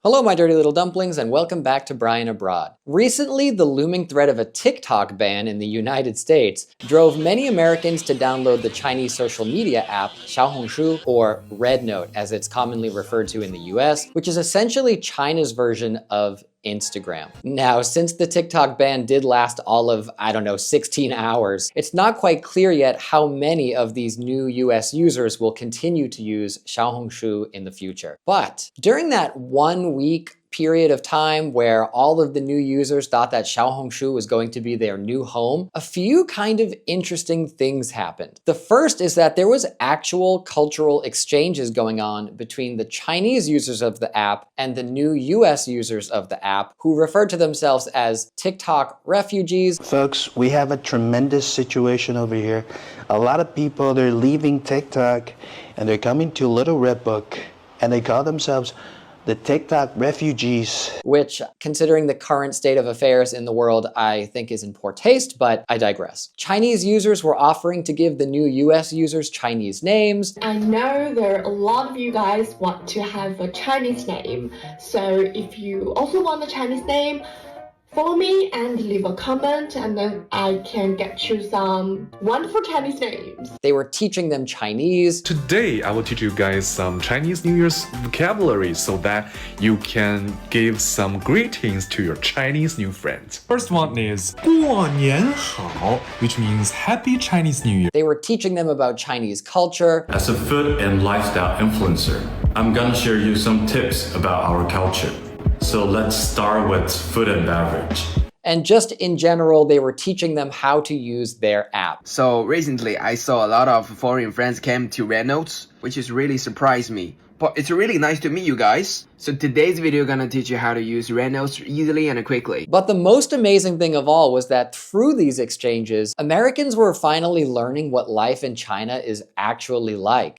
Hello, my dirty little dumplings, and welcome back to Brian Abroad. Recently, the looming threat of a TikTok ban in the United States drove many Americans to download the Chinese social media app Xiaohongshu, or RedNote as it's commonly referred to in the US, which is essentially China's version of Instagram. Now, since the TikTok ban did last all of, 16 hours, it's not quite clear yet how many of these new US users will continue to use Xiaohongshu in the future. But during that 1 week period of time where all of the new users thought that Xiaohongshu was going to be their new home, a few kind of interesting things happened. The first is that there was actual cultural exchanges going on between the Chinese users of the app and the new US users of the app, who referred to themselves as TikTok refugees. Folks, we have a tremendous situation over here. A lot of people, they're leaving TikTok and they're coming to Little Red Book and they call themselves the TikTok refugees. Which, considering the current state of affairs in the world, I think is in poor taste, but I digress. Chinese users were offering to give the new US users Chinese names. I know there are a lot of you guys want to have a Chinese name, so if you also want a Chinese name, follow me and leave a comment, and then I can get you some wonderful Chinese names. They were teaching them Chinese. Today, I will teach you guys some Chinese New Year's vocabulary so that you can give some greetings to your Chinese new friends. First one is 过年好, which means Happy Chinese New Year. They were teaching them about Chinese culture. As a food and lifestyle influencer, I'm gonna share you some tips about our culture. So let's start with food and beverage. And just in general, they were teaching them how to use their app. So recently, I saw a lot of foreign friends came to RedNote, which has really surprised me. But it's really nice to meet you guys. So today's video gonna teach you how to use RedNote easily and quickly. But the most amazing thing of all was that through these exchanges, Americans were finally learning what life in China is actually like.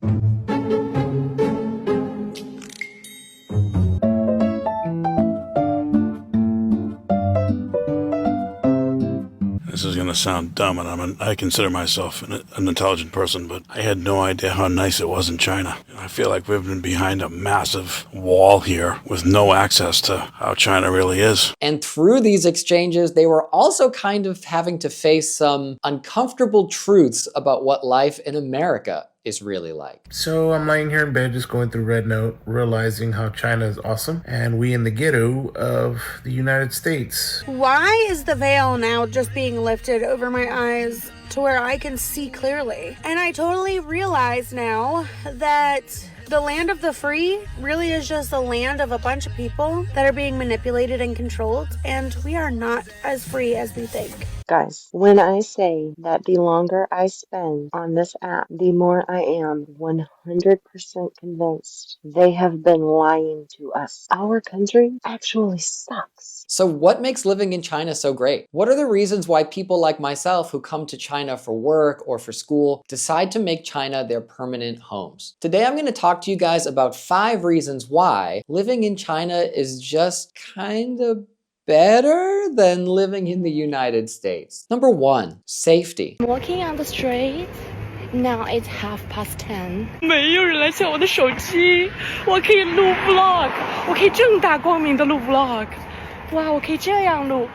This is going to sound dumb, and I consider myself an intelligent person, but I had no idea how nice it was in China. I feel like we've been behind a massive wall here with no access to how China really is. And through these exchanges, they were also kind of having to face some uncomfortable truths about what life in America is really like. So I'm lying here in bed just going through RedNote, realizing how China is awesome and we in the ghetto of the United States. Why is the veil now just being lifted over my eyes to where I can see clearly? And I totally realize now that the land of the free really is just the land of a bunch of people that are being manipulated and controlled, and we are not as free as we think. Guys, when I say that the longer I spend on this app, the more I am 100% convinced they have been lying to us. Our country actually sucks. So what makes living in China so great? What are the reasons why people like myself who come to China for work or for school decide to make China their permanent homes? Today I'm going to talk to you guys about 5 reasons why living in China is just kind of better than living in the United States. Number 1, safety. Walking on the street. Now it's 10:30. 没有人来抢我的手机，我可以录 vlog， 我可以正大光明的录 vlog。哇，我可以这样录，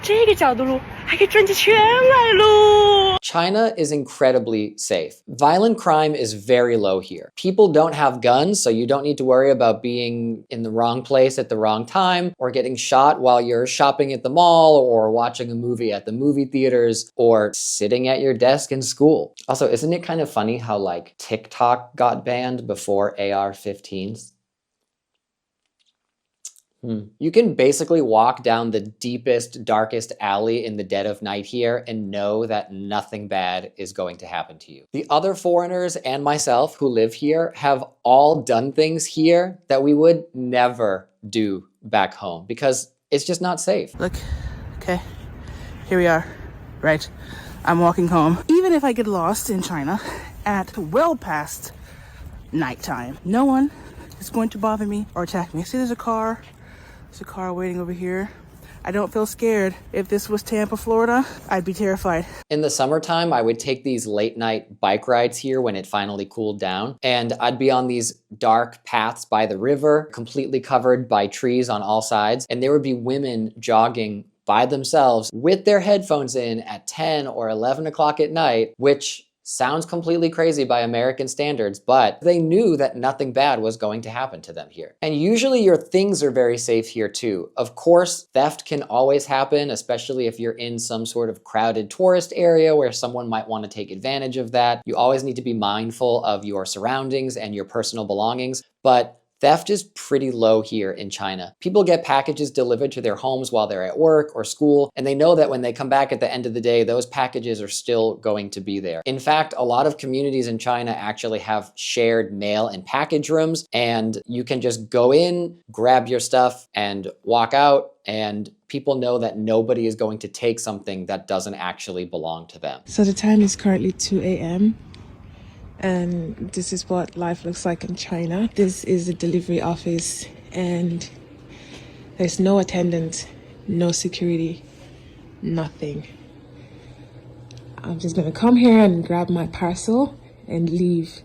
这个角度录，还可以转起圈来录。 China is incredibly safe. Violent crime is very low here. People don't have guns, so you don't need to worry about being in the wrong place at the wrong time, or getting shot while you're shopping at the mall, or watching a movie at the movie theaters, or sitting at your desk in school. Also, isn't it kind of funny how like TikTok got banned before AR-15s? You can basically walk down the deepest, darkest alley in the dead of night here and know that nothing bad is going to happen to you. The other foreigners and myself who live here have all done things here that we would never do back home because it's just not safe. Look, okay, here we are, right? I'm walking home. Even if I get lost in China at well past nighttime, no one is going to bother me or attack me. See, there's a car. There's a car waiting over here. I don't feel scared. If this was Tampa, Florida, I'd be terrified. In the summertime, I would take these late night bike rides here when it finally cooled down, and I'd be on these dark paths by the river, completely covered by trees on all sides, and there would be women jogging by themselves with their headphones in at 10 or 11 o'clock at night, which sounds completely crazy by American standards, but they knew that nothing bad was going to happen to them here. And usually your things are very safe here too. Of course, theft can always happen, especially if you're in some sort of crowded tourist area where someone might want to take advantage of that. You always need to be mindful of your surroundings and your personal belongings, but theft is pretty low here in China. People get packages delivered to their homes while they're at work or school, and they know that when they come back at the end of the day, those packages are still going to be there. In fact, a lot of communities in China actually have shared mail and package rooms, and you can just go in, grab your stuff, and walk out, and people know that nobody is going to take something that doesn't actually belong to them. So the time is currently 2 a.m. and this is what life looks like in China. This is a delivery office and there's no attendant, no security, nothing. I'm just gonna come here and grab my parcel and leave,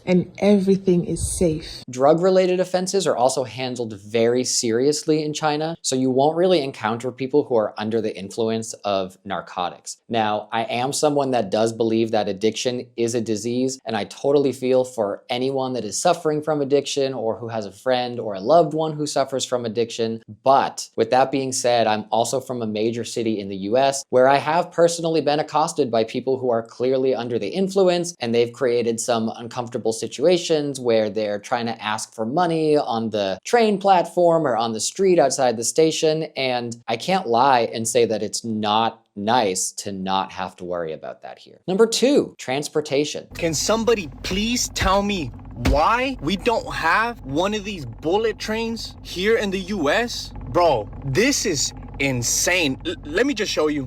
and everything is safe. Drug-related offenses are also handled very seriously in China, so you won't really encounter people who are under the influence of narcotics. Now, I am someone that does believe that addiction is a disease, and I totally feel for anyone that is suffering from addiction or who has a friend or a loved one who suffers from addiction. But with that being said, I'm also from a major city in the US where I have personally been accosted by people who are clearly under the influence, and they've created some uncomfortable situations where they're trying to ask for money on the train platform or on the street outside the station. And I can't lie and say that it's not nice to not have to worry about that here. Number 2, transportation. Can somebody please tell me why we don't have one of these bullet trains here in the US? Bro, this is insane. Let me just show you.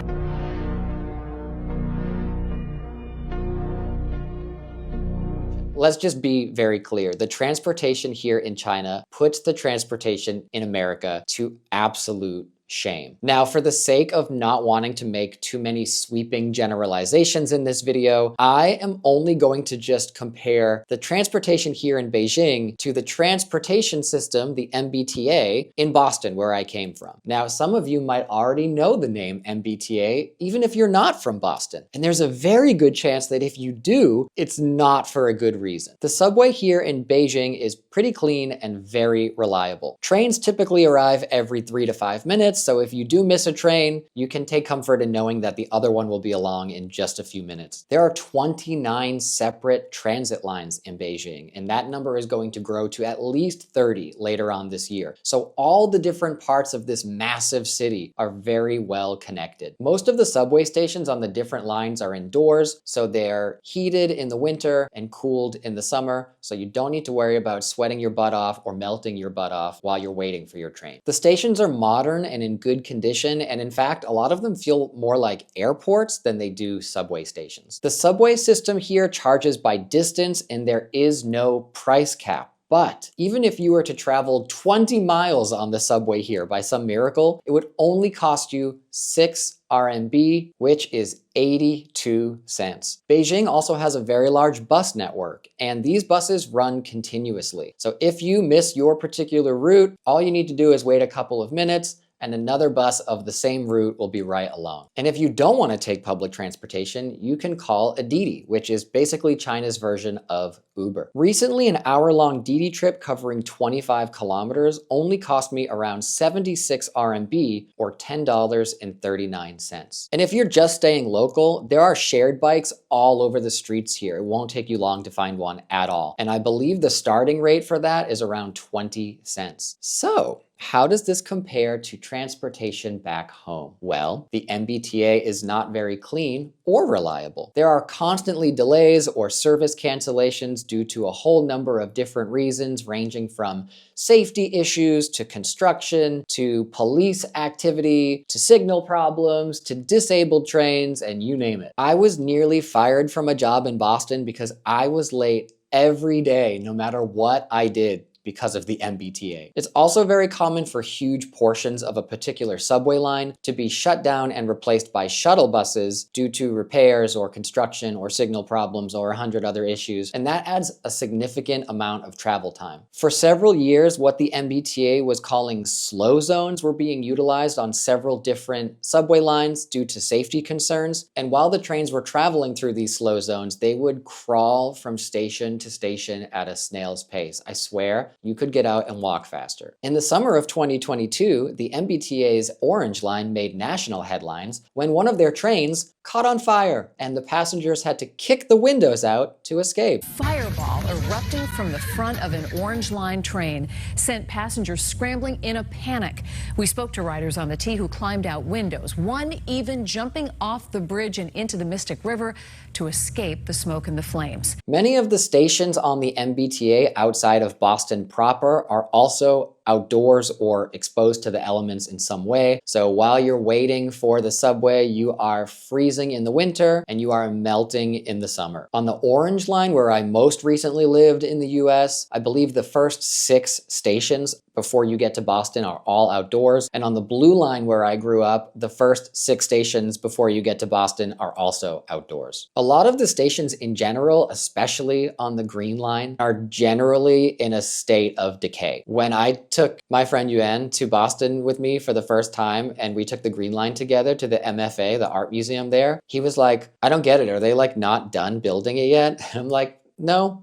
Let's just be very clear. The transportation here in China puts the transportation in America to absolute shame. Now, for the sake of not wanting to make too many sweeping generalizations in this video, I am only going to just compare the transportation here in Beijing to the transportation system, the MBTA, in Boston, where I came from. Now, some of you might already know the name MBTA, even if you're not from Boston. And there's a very good chance that if you do, it's not for a good reason. The subway here in Beijing is pretty clean and very reliable. Trains typically arrive every 3 to 5 minutes, so if you do miss a train, you can take comfort in knowing that the other one will be along in just a few minutes. There are 29 separate transit lines in Beijing, and that number is going to grow to at least 30 later on this year. So all the different parts of this massive city are very well connected. Most of the subway stations on the different lines are indoors, so they're heated in the winter and cooled in the summer, so you don't need to worry about sweating your butt off or melting your butt off while you're waiting for your train. The stations are modern and in good condition, and in fact, a lot of them feel more like airports than they do subway stations. The subway system here charges by distance, and there is no price cap. But even if you were to travel 20 miles on the subway here by some miracle, it would only cost you 6 RMB, which is 82 cents. Beijing also has a very large bus network, and these buses run continuously. So if you miss your particular route, all you need to do is wait a couple of minutes, and another bus of the same route will be right along. And if you don't want to take public transportation, you can call a Didi, which is basically China's version of Uber. Recently, an hour-long Didi trip covering 25 kilometers only cost me around 76 RMB, or $10.39. And if you're just staying local, there are shared bikes all over the streets here. It won't take you long to find one at all. And I believe the starting rate for that is around 20 cents. So, how does this compare to transportation back home? Well, the MBTA is not very clean or reliable. There are constantly delays or service cancellations due to a whole number of different reasons, ranging from safety issues to construction to police activity to signal problems to disabled trains, and you name it. I was nearly fired from a job in Boston because I was late every day, no matter what I did. because of the MBTA. It's also very common for huge portions of a particular subway line to be shut down and replaced by shuttle buses due to repairs or construction or signal problems or 100 other issues, and that adds a significant amount of travel time. For several years, what the MBTA was calling slow zones were being utilized on several different subway lines due to safety concerns, and while the trains were traveling through these slow zones, they would crawl from station to station at a snail's pace. I swear, you could get out and walk faster. In the summer of 2022, the MBTA's Orange Line made national headlines when one of their trains caught on fire and the passengers had to kick the windows out to escape. Fireball erupting from the front of an Orange Line train sent passengers scrambling in a panic. We spoke to riders on the T who climbed out windows, one even jumping off the bridge and into the Mystic River to escape the smoke and the flames. Many of the stations on the MBTA outside of Boston proper are also outdoors or exposed to the elements in some way. So while you're waiting for the subway, you are freezing in the winter and you are melting in the summer. On the Orange Line, where I most recently lived in the US, I believe the first 6 stations before you get to Boston are all outdoors. And on the Blue Line where I grew up, the first 6 stations before you get to Boston are also outdoors. A lot of the stations in general, especially on the Green Line, are generally in a state of decay. When I took my friend Yuan to Boston with me for the first time and we took the Green Line together to the MFA, the art museum there, he was like, I don't get it. Are they like not done building it yet? And I'm like, no.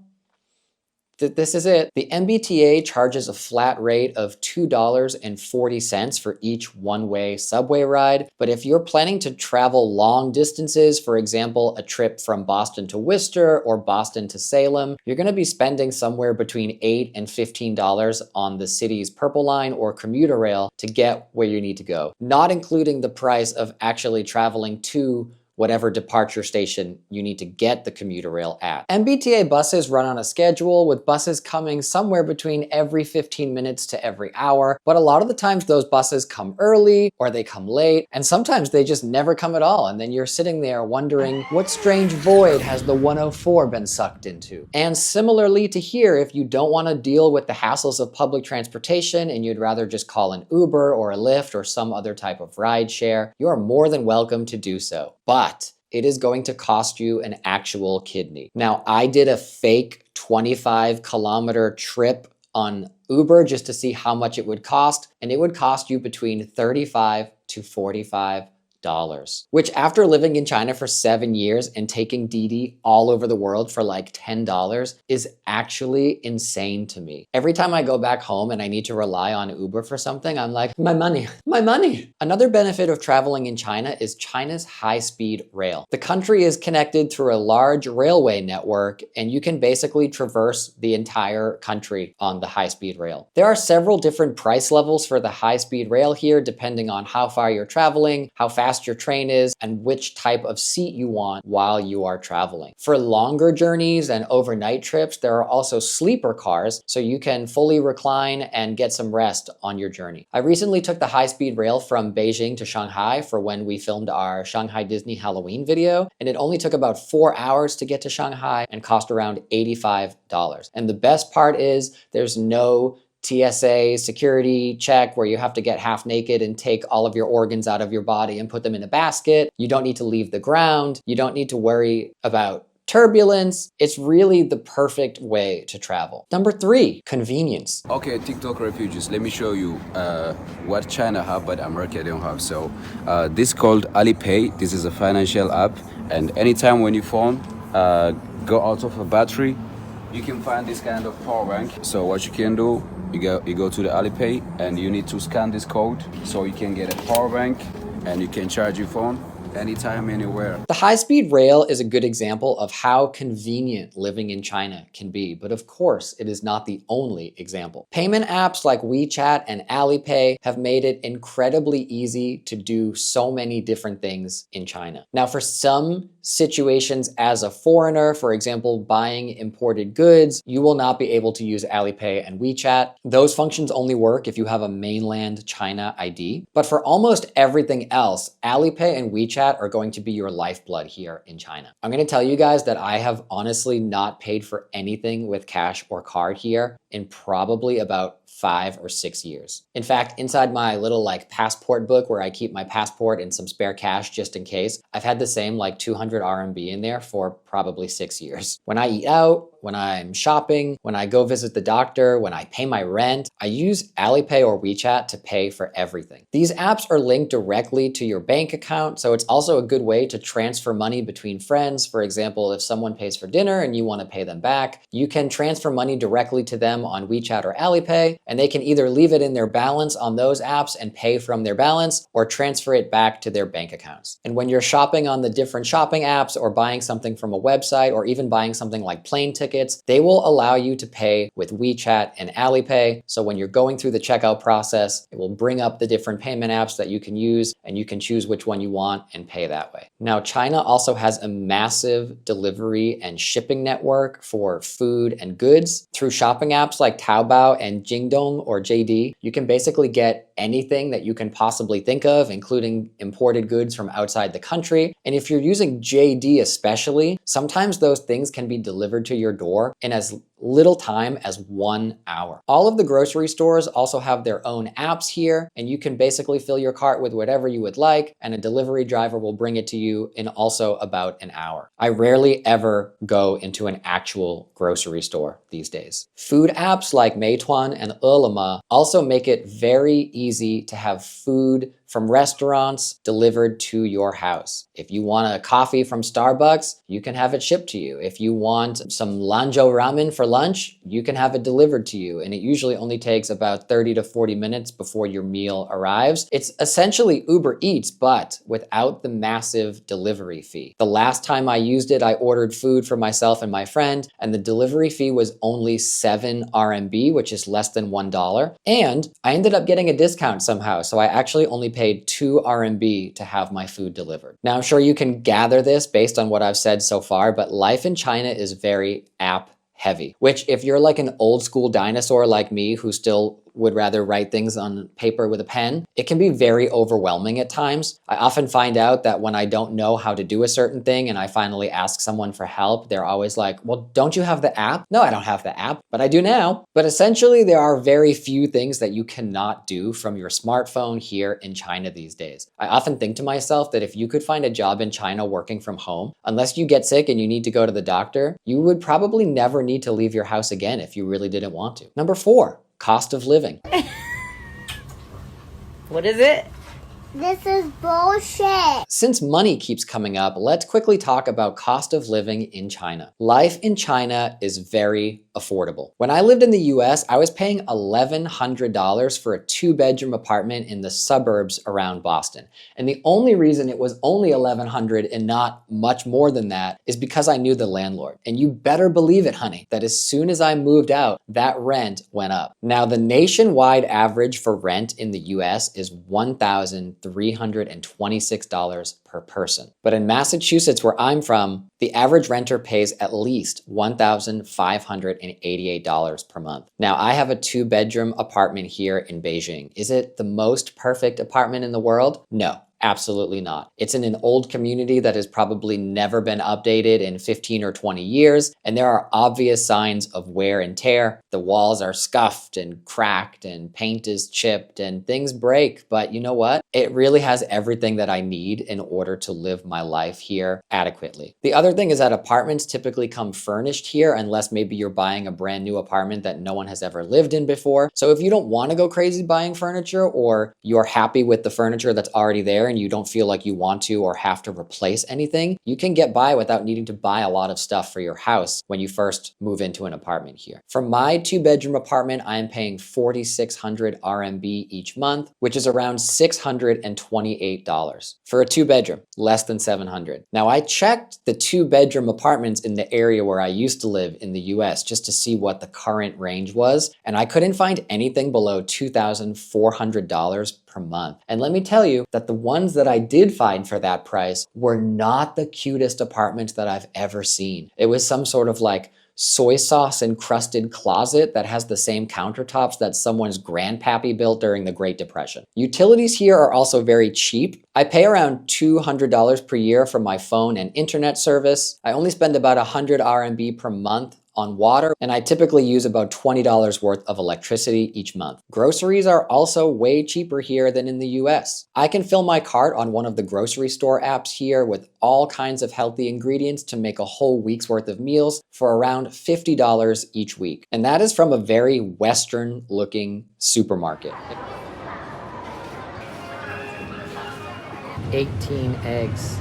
This is it. The MBTA charges a flat rate of $2.40 for each one-way subway ride, but if you're planning to travel long distances, for example, a trip from Boston to Worcester or Boston to Salem, you're going to be spending somewhere between $8 and $15 on the city's Purple Line or commuter rail to get where you need to go, not including the price of actually traveling to whatever departure station you need to get the commuter rail at. MBTA buses run on a schedule with buses coming somewhere between every 15 minutes to every hour, but a lot of the times those buses come early or they come late, and sometimes they just never come at all, and then you're sitting there wondering, what strange void has the 104 been sucked into? And similarly to here, if you don't want to deal with the hassles of public transportation and you'd rather just call an Uber or a Lyft or some other type of ride share, you are more than welcome to do so. But it is going to cost you an actual kidney. Now, I did a fake 25-kilometer trip on Uber just to see how much it would cost, and it would cost you between $35 to $45. Which after living in China for 7 years and taking Didi all over the world for like $10 is actually insane to me. Every time I go back home and I need to rely on Uber for something, I'm like, my money, my money. Another benefit of traveling in China is China's high-speed rail. The country is connected through a large railway network, and you can basically traverse the entire country on the high-speed rail. There are several different price levels for the high-speed rail here, depending on how far you're traveling, how fast your train is, and which type of seat you want while you are traveling. For longer journeys and overnight trips, there are also sleeper cars, so you can fully recline and get some rest on your journey. I recently took the high-speed rail from Beijing to Shanghai for when we filmed our Shanghai Disney Halloween video, and it only took about 4 hours to get to Shanghai and cost around $85. And the best part is there's no TSA security check where you have to get half naked and take all of your organs out of your body and put them in a basket. You don't need to leave the ground. You don't need to worry about turbulence. It's really the perfect way to travel. Number 3, convenience. Okay, TikTok refugees, let me show you what China have but America don't have. So this is called Alipay. This is a financial app, and anytime when your phone go out of a battery, you can find this kind of power bank. So what you can do, you go to the Alipay and you need to scan this code so you can get a power bank and you can charge your phone anytime, anywhere. The high-speed rail is a good example of how convenient living in China can be, but of course, it is not the only example. Payment apps like WeChat and Alipay have made it incredibly easy to do so many different things in China. Now, for some situations as a foreigner, for example, buying imported goods, you will not be able to use Alipay and WeChat. Those functions only work if you have a mainland China ID. But for almost everything else, Alipay and WeChat WeChat are going to be your lifeblood here in China. I'm going to tell you guys that I have honestly not paid for anything with cash or card here in probably about 5 or 6 years. In fact, inside my little like passport book where I keep my passport and some spare cash just in case, I've had the same like 200 RMB in there for probably 6 years. When I eat out, when I'm shopping, when I go visit the doctor, when I pay my rent, I use Alipay or WeChat to pay for everything. These apps are linked directly to your bank account, so it's also a good way to transfer money between friends. For example, if someone pays for dinner and you want to pay them back, you can transfer money directly to them on WeChat or Alipay, and they can either leave it in their balance on those apps and pay from their balance or transfer it back to their bank accounts. And when you're shopping on the different shopping apps or buying something from a website or even buying something like plane tickets, they will allow you to pay with WeChat and Alipay. So when you're going through the checkout process, it will bring up the different payment apps that you can use and you can choose which one you want and pay that way. Now, China also has a massive delivery and shipping network for food and goods. Through shopping apps like Taobao and Jingdong or JD, you can basically get anything that you can possibly think of, including imported goods from outside the country. And if you're using JD especially, sometimes those things can be delivered to your door in as little time as 1 hour. All of the grocery stores also have their own apps here, and you can basically fill your cart with whatever you would like, and a delivery driver will bring it to you in also about an hour. I rarely ever go into an actual grocery store these days. Food apps like Meituan and Ele.me also make it very easy to have food from restaurants delivered to your house. If you want a coffee from Starbucks, you can have it shipped to you. If you want some Lanzhou ramen for lunch, you can have it delivered to you. And it usually only takes about 30 to 40 minutes before your meal arrives. It's essentially Uber Eats, but without the massive delivery fee. The last time I used it, I ordered food for myself and my friend, and the delivery fee was only 7 RMB, which is less than $1. And I ended up getting a discount somehow, so I actually only paid 2 RMB to have my food delivered. Now, I'm sure you can gather this based on what I've said so far, but life in China is very app heavy, which if you're like an old school dinosaur like me who still would rather write things on paper with a pen, it can be very overwhelming at times. I often find out that when I don't know how to do a certain thing and I finally ask someone for help, they're always like, well, don't you have the app? No, I don't have the app, but I do now. But essentially, there are very few things that you cannot do from your smartphone here in China these days. I often think to myself that if you could find a job in China working from home, unless you get sick and you need to go to the doctor, you would probably never need to leave your house again if you really didn't want to. Number 4. Cost of living. What is it? This is bullshit. Since money keeps coming up, let's quickly talk about cost of living in China. Life in China is very affordable. When I lived in the US, I was paying $1,100 for a 2-bedroom apartment in the suburbs around Boston. And the only reason it was only $1,100 and not much more than that is because I knew the landlord. And you better believe it, honey, that as soon as I moved out, that rent went up. Now, the nationwide average for rent in the US is $1,326 per person. But in Massachusetts, where I'm from, the average renter pays at least $1,588 per month. Now, I have a 2-bedroom apartment here in Beijing. Is it the most perfect apartment in the world? No. Absolutely not. It's in an old community that has probably never been updated in 15 or 20 years, and there are obvious signs of wear and tear. The walls are scuffed and cracked and paint is chipped and things break, but you know what? It really has everything that I need in order to live my life here adequately. The other thing is that apartments typically come furnished here unless maybe you're buying a brand new apartment that no one has ever lived in before. So if you don't want to go crazy buying furniture, or you're happy with the furniture that's already there and you don't feel like you want to or have to replace anything, you can get by without needing to buy a lot of stuff for your house when you first move into an apartment here. For my 2-bedroom apartment, I am paying 4,600 RMB each month, which is around $628. For a 2-bedroom, less than 700. Now, I checked the 2-bedroom apartments in the area where I used to live in the US just to see what the current range was, and I couldn't find anything below $2,400 per month. And let me tell you that the ones that I did find for that price were not the cutest apartments that I've ever seen. It was some sort of like soy sauce encrusted closet that has the same countertops that someone's grandpappy built during the Great Depression. Utilities here are also very cheap. I pay around $200 per year for my phone and internet service. I only spend about 100 RMB per month on water, and I typically use about $20 worth of electricity each month. Groceries are also way cheaper here than in the US. I can fill my cart on one of the grocery store apps here with all kinds of healthy ingredients to make a whole week's worth of meals for around $50 each week. And that is from a very Western looking supermarket. 18 eggs,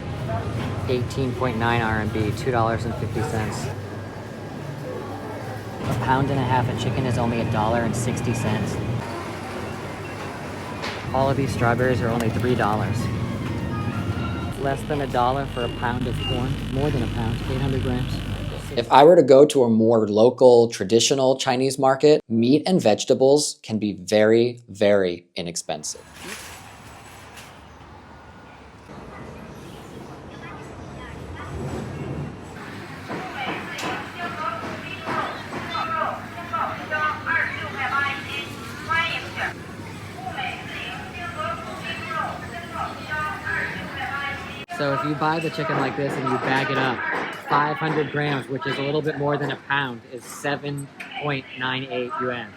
18.9 RMB, $2.50. A pound and a half of chicken is only $1.60. All of these strawberries are only $3. Less than $1 for a pound of corn, more than a pound, 800 grams. If I were to go to a more local, traditional Chinese market, meat and vegetables can be very, very inexpensive. So if you buy the chicken like this and you bag it up, 500 grams, which is a little bit more than a pound, is 7.98 yuan.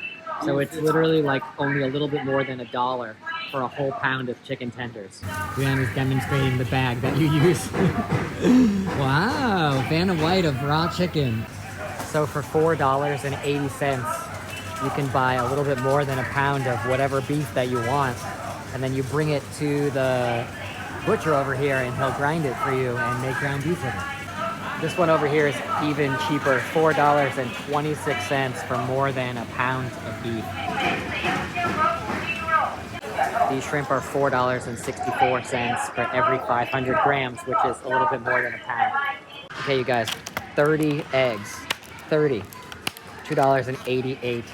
So it's literally like only a little bit more than $1 for a whole pound of chicken tenders. Yuan is demonstrating the bag that you use. Wow, Vanna White of raw chicken. So for $4.80, you can buy a little bit more than a pound of whatever beef that you want. And then you bring it to the butcher over here and he'll grind it for you and make ground beef with it. This one over here is even cheaper, $4.26 for more than a pound of beef. These shrimp are $4.64 for every 500 grams, which is a little bit more than a pound. Okay, you guys, 30 eggs, 30, $2.88.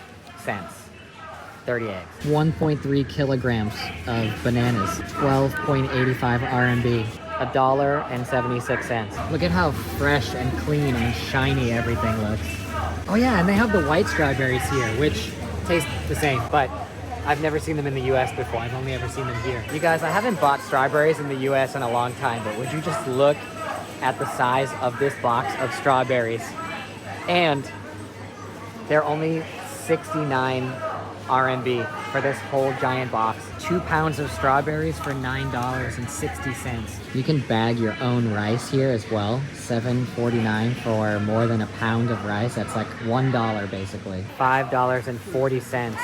30 eggs. 1.3 kilograms of bananas, 12.85 RMB, $1.76. Look at how fresh and clean and shiny everything looks. Oh yeah, and they have the white strawberries here, which taste the same, but I've never seen them in the US before. I've only ever seen them here. You guys, I haven't bought strawberries in the US in a long time, but would you just look at the size of this box of strawberries? And they're only 69 RMB for this whole giant box. 2 pounds of strawberries for $9.60. You can bag your own rice here as well. $7.49 for more than a pound of rice. That's like $1 basically. $5.40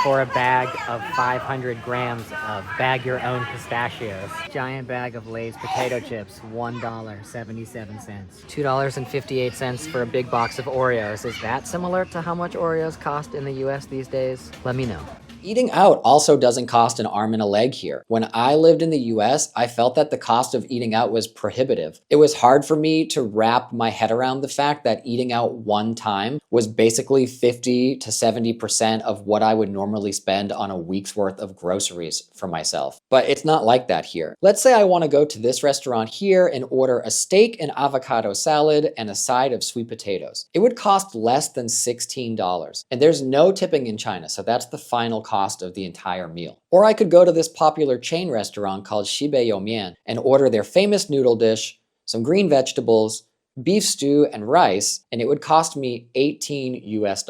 for a bag of 500 grams of bag your own pistachios. Giant bag of Lay's potato chips, $1.77. $2.58 for a big box of Oreos. Is that similar to how much Oreos cost in the US these days? Let me know. Eating out also doesn't cost an arm and a leg here. When I lived in the US, I felt that the cost of eating out was prohibitive. It was hard for me to wrap my head around the fact that eating out one time was basically 50 to 70% of what I would normally spend on a week's worth of groceries for myself. But it's not like that here. Let's say I want to go to this restaurant here and order a steak and avocado salad and a side of sweet potatoes. It would cost less than $16. And there's no tipping in China, so that's the final cost of the entire meal. Or I could go to this popular chain restaurant called Xibei Youmian and order their famous noodle dish, some green vegetables, beef stew, and rice, and it would cost me $18 US.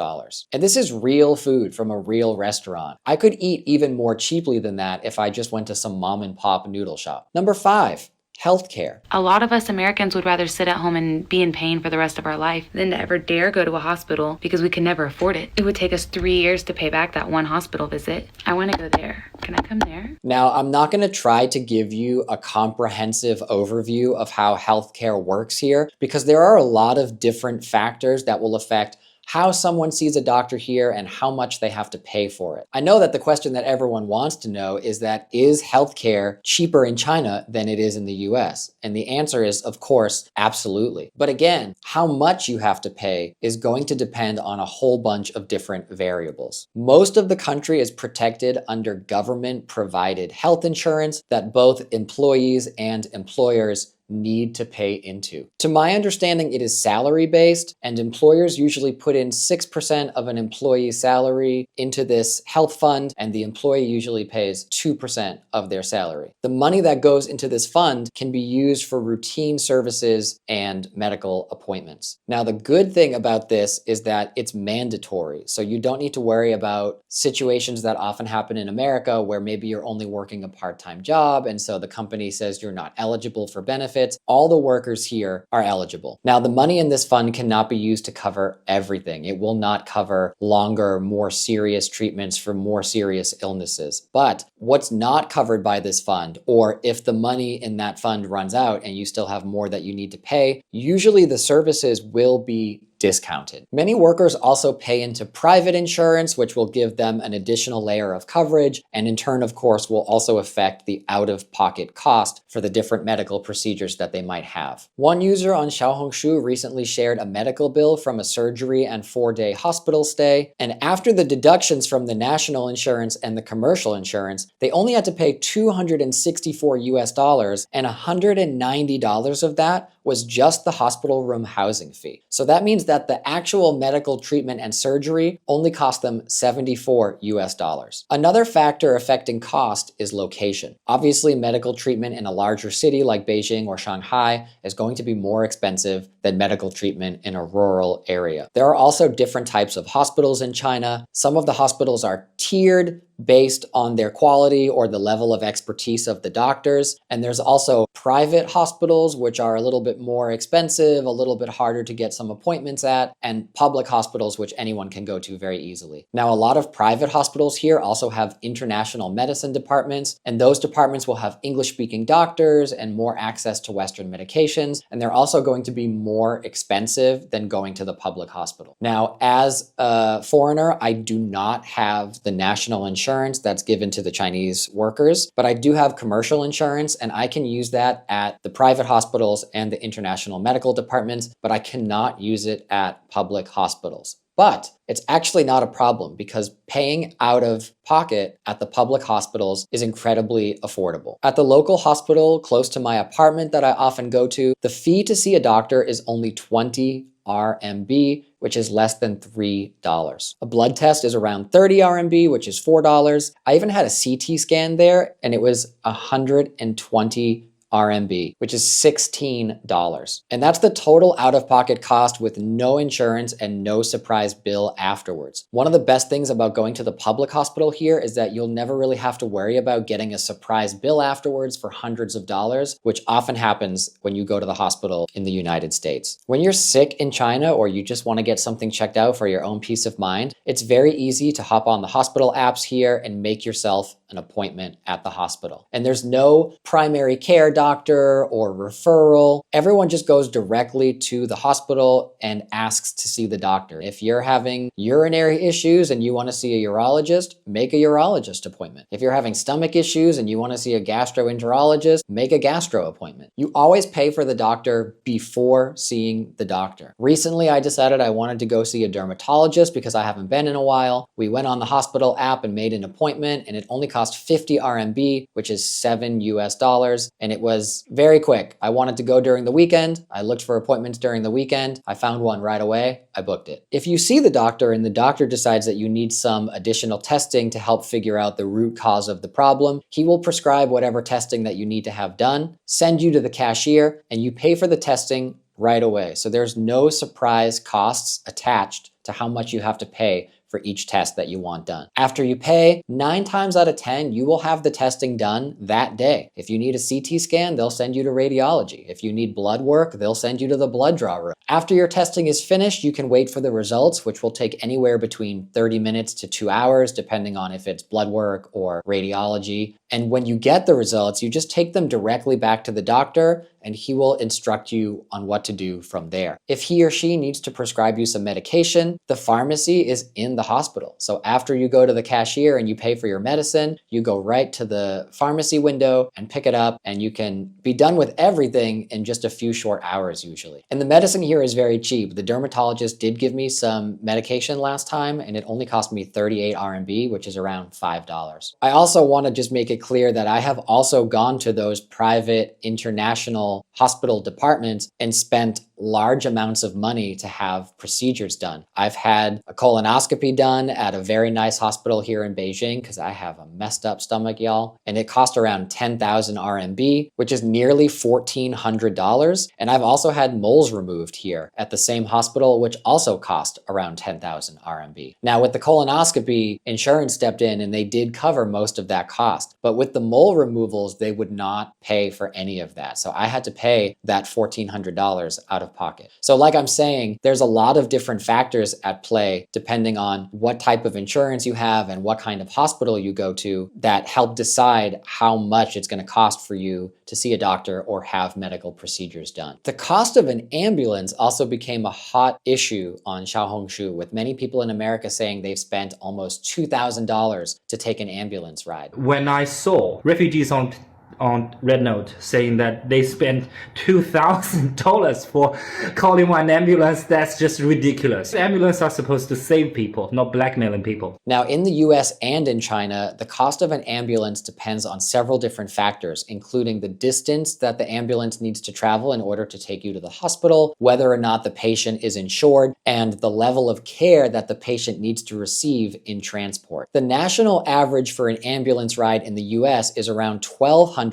And this is real food from a real restaurant. I could eat even more cheaply than that if I just went to some mom and pop noodle shop. Number 5. Healthcare. A lot of us Americans would rather sit at home and be in pain for the rest of our life than to ever dare go to a hospital because we can never afford it. It would take us 3 years to pay back that one hospital visit. I want to go there. Can I come there? Now, I'm not going to try to give you a comprehensive overview of how healthcare works here because there are a lot of different factors that will affect how someone sees a doctor here and how much they have to pay for it. I know that the question that everyone wants to know is healthcare cheaper in China than it is in the US? And the answer is, of course, absolutely. But again, how much you have to pay is going to depend on a whole bunch of different variables. Most of the country is protected under government-provided health insurance that both employees and employers need to pay into. To my understanding, it is salary-based, and employers usually put in 6% of an employee's salary into this health fund, and the employee usually pays 2% of their salary. The money that goes into this fund can be used for routine services and medical appointments. Now, the good thing about this is that it's mandatory, so you don't need to worry about situations that often happen in America where maybe you're only working a part-time job, and so the company says you're not eligible for benefits. All the workers here are eligible. Now, the money in this fund cannot be used to cover everything. It will not cover longer, more serious treatments for more serious illnesses. But what's not covered by this fund, or if the money in that fund runs out and you still have more that you need to pay, usually the services will be discounted. Many workers also pay into private insurance, which will give them an additional layer of coverage, and in turn, of course, will also affect the out-of-pocket cost for the different medical procedures that they might have. One user on Xiaohongshu recently shared a medical bill from a surgery and 4-day hospital stay, and after the deductions from the national insurance and the commercial insurance, they only had to pay $264 US, and $190 of that was just the hospital room housing fee. So that means that the actual medical treatment and surgery only cost them $74 US. Another factor affecting cost is location. Obviously, medical treatment in a larger city like Beijing or Shanghai is going to be more expensive than medical treatment in a rural area. There are also different types of hospitals in China. Some of the hospitals are tiered based on their quality or the level of expertise of the doctors. And there's also private hospitals, which are a little bit more expensive, a little bit harder to get some appointments at, and public hospitals, which anyone can go to very easily. Now, a lot of private hospitals here also have international medicine departments, and those departments will have English-speaking doctors and more access to Western medications, and they're also going to be more expensive than going to the public hospital. Now, as a foreigner, I do not have the national insurance that's given to the Chinese workers, but I do have commercial insurance, and I can use that at the private hospitals and the international medical departments, but I cannot use it at public hospitals. But it's actually not a problem because paying out of pocket at the public hospitals is incredibly affordable. At the local hospital close to my apartment that I often go to, the fee to see a doctor is only 20 RMB, which is less than $3. A blood test is around 30 RMB, which is $4. I even had a CT scan there, and it was 120 RMB, which is $16. And that's the total out-of-pocket cost with no insurance and no surprise bill afterwards. One of the best things about going to the public hospital here is that you'll never really have to worry about getting a surprise bill afterwards for hundreds of dollars, which often happens when you go to the hospital in the United States. When you're sick in China or you just want to get something checked out for your own peace of mind, it's very easy to hop on the hospital apps here and make yourself an appointment at the hospital. And there's no primary care doctor or referral. Everyone just goes directly to the hospital and asks to see the doctor. If you're having urinary issues and you want to see a urologist, make a urologist appointment. If you're having stomach issues and you want to see a gastroenterologist, make a gastro appointment. You always pay for the doctor before seeing the doctor. Recently, I decided I wanted to go see a dermatologist because I haven't been in a while. We went on the hospital app and made an appointment, and it only cost 50 RMB, which is $7 US, and it was very quick. I wanted to go during the weekend. I looked for appointments during the weekend. I found one right away. I booked it. If you see the doctor and the doctor decides that you need some additional testing to help figure out the root cause of the problem, he will prescribe whatever testing that you need to have done, send you to the cashier, and you pay for the testing right away. So there's no surprise costs attached to how much you have to pay for each test that you want done. After you pay, 9 times out of 10, you will have the testing done that day. If you need a CT scan, they'll send you to radiology. If you need blood work, they'll send you to the blood draw room. After your testing is finished, you can wait for the results, which will take anywhere between 30 minutes to 2 hours, depending on if it's blood work or radiology. And when you get the results, you just take them directly back to the doctor, and he will instruct you on what to do from there. If he or she needs to prescribe you some medication, the pharmacy is in the hospital. So after you go to the cashier and you pay for your medicine, you go right to the pharmacy window and pick it up, and you can be done with everything in just a few short hours usually. And the medicine here is very cheap. The dermatologist did give me some medication last time, and it only cost me 38 RMB, which is around $5. I also want to just make it clear that I have also gone to those private international national hospital department and spent large amounts of money to have procedures done. I've had a colonoscopy done at a very nice hospital here in Beijing because I have a messed up stomach, y'all. And it cost around 10,000 RMB, which is nearly $1,400. And I've also had moles removed here at the same hospital, which also cost around 10,000 RMB. Now with the colonoscopy, insurance stepped in and they did cover most of that cost. But with the mole removals, they would not pay for any of that. So I had to pay that $1,400 out of pocket. So like I'm saying, there's a lot of different factors at play depending on what type of insurance you have and what kind of hospital you go to that help decide how much it's going to cost for you to see a doctor or have medical procedures done. The cost of an ambulance also became a hot issue on Xiaohongshu, with many people in America saying they've spent almost $2,000 to take an ambulance ride. When I saw refugees on RedNote saying that they spent $2,000 for calling one ambulance, that's just ridiculous. Ambulances are supposed to save people, not blackmailing people. Now, in the US and in China, the cost of an ambulance depends on several different factors, including the distance that the ambulance needs to travel in order to take you to the hospital, whether or not the patient is insured, and the level of care that the patient needs to receive in transport. The national average for an ambulance ride in the US is around $1,200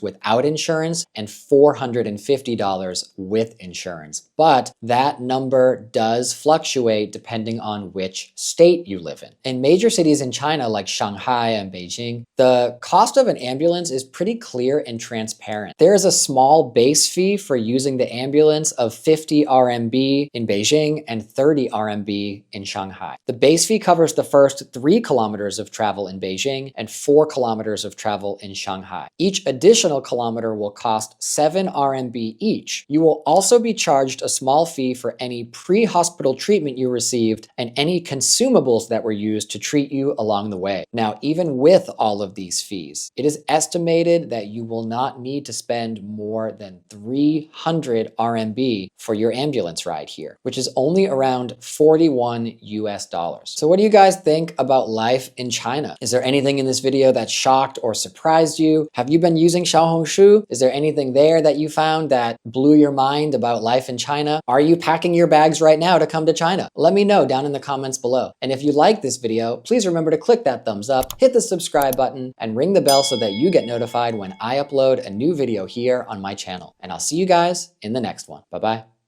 without insurance and $450 with insurance. But that number does fluctuate depending on which state you live in. In major cities in China like Shanghai and Beijing, the cost of an ambulance is pretty clear and transparent. There is a small base fee for using the ambulance of 50 RMB in Beijing and 30 RMB in Shanghai. The base fee covers the first 3 kilometers of travel in Beijing and 4 kilometers of travel in Shanghai. Each additional kilometer will cost 7 RMB each. You will also be charged a small fee for any pre-hospital treatment you received and any consumables that were used to treat you along the way. Now, even with all of these fees, it is estimated that you will not need to spend more than 300 RMB for your ambulance ride here, which is only around 41 US dollars. So what do you guys think about life in China? Is there anything in this video that shocked or surprised you? Have you been using Xiaohongshu? Is there anything there that you found that blew your mind about life in China? Are you packing your bags right now to come to China? Let me know down in the comments below. And if you like this video, please remember to click that thumbs up, hit the subscribe button, and ring the bell so that you get notified when I upload a new video here on my channel. And I'll see you guys in the next one. Bye-bye.